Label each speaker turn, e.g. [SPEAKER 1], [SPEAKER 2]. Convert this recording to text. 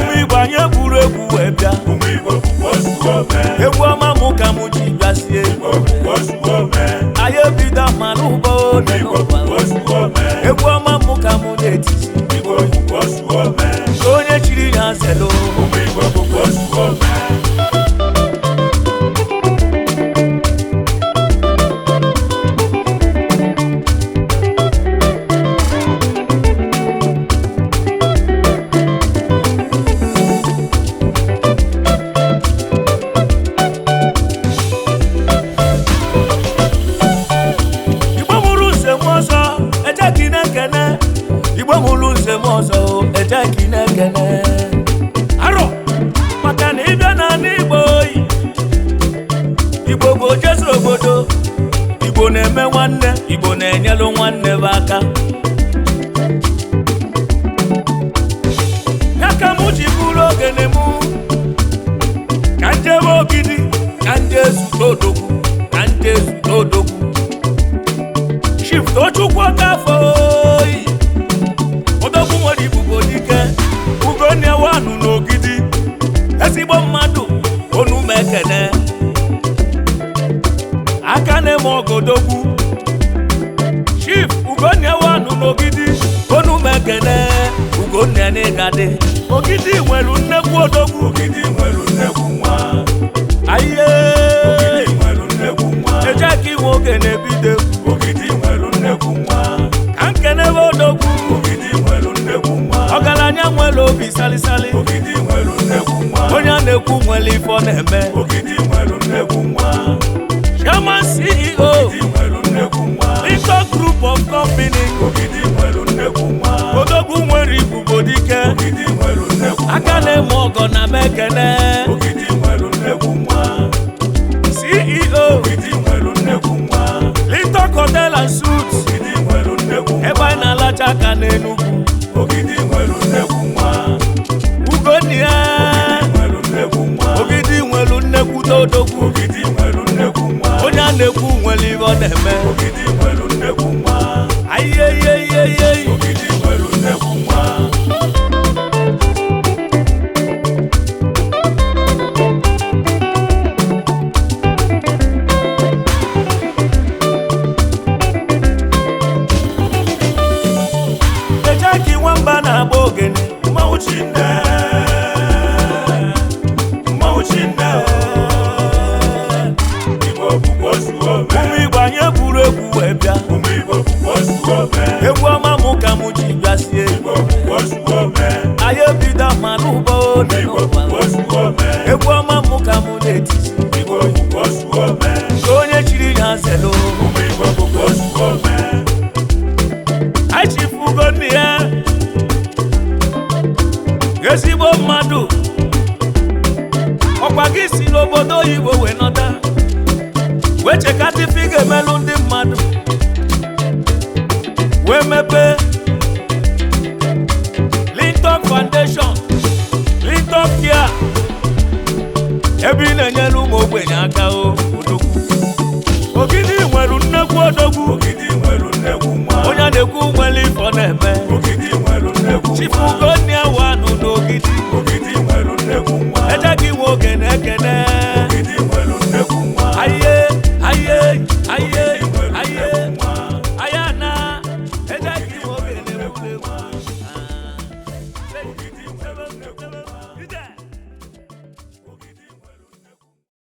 [SPEAKER 1] Umibanye burebu webia Ebu ama muka muji biasie Aye bida manubo Ebu ama muka munetisi Konye chiri nyanselo Igbo mulu nze mozo eje kinekene Aro maka na ibia na n'Igbo Igbo go jesu obodo Igbo na-eme nwanne Igbo na-enyelu nwanne baka Yaka mu ji buru ogene mu Kanje ogidi kanje zutodogwu kanje zutodogwu Shift ochukwu kafo n'ogidi ezigbo mmadụ onu mekene aka na-eme ogodogwu Chief Ugonia wanu n'ogidi onu mekene Ugonia n'igade ogidi nwelu nnekwu odogwu ogidi nwelu nnekwu nwa aye ogidi nwelu nnekwu nwa ejeki nwoke na-ebido ogidi nwelu nnekwu nwa ka nkene odogwu ogidi nwelu nnekwu nwa ọgaranya nwere obi salisali ogidi nwelu nnekwu nwa onye na-ekwu nwere ife ọ na-eme ogidi nwelu nnekwu nwa Chairman CEO ogidi nwelu nnekwu nwa Lincoln Group of Company ogidi nwelu nnekwu nwa odogwu nwere ibubo dike ogidi nwelu nnekwu aka na-eme ọgọ na mekene ogidi nwelu nnekwu nwa CEO ogidi nwelu nnekwu nwa Lincoln Hotel and Suites ogidi nwelu nnekwu nwa ebe anyị na-alacha aka n'Enugu ogidi nwelu nnekwu nwa Ugonia nwelu nnekwu nwa ogidi nwelu nnekwu todogwu ogidi nwelu nnekwu nwa onye a na-ekwu nwere ibe ọ na-eme ogidi nwelu nnekwu nwa ayeyeyeyey ogidi nwelu nnekwu nwa Nwamba na-agba ogene mmanwụ Chinne Igbo bụkwa osuome Umibanye buru egwu wee bịa Egwu ọma mụ ka mụ ji bịasie Igbo bụkwa osuome Aye bida manubo Egwu ọma mụ ka mụ na-etisi Igbo bụkwa osuome Onye chiri nyanselo Igbo bụkwa osuome Chief Ugonia ezigbo mmadụ ọkwa gị si n'obodo oyibo wee nọta wee chekata ife ị ga-emelụ ndị mmadụ wee mepe Lincoln Foundation Lincoln Care ebe ị na-enyere ụmụ ogbenye aka odogwu ogidi nwere nnekwu odogwu ogidi nwere nnekwu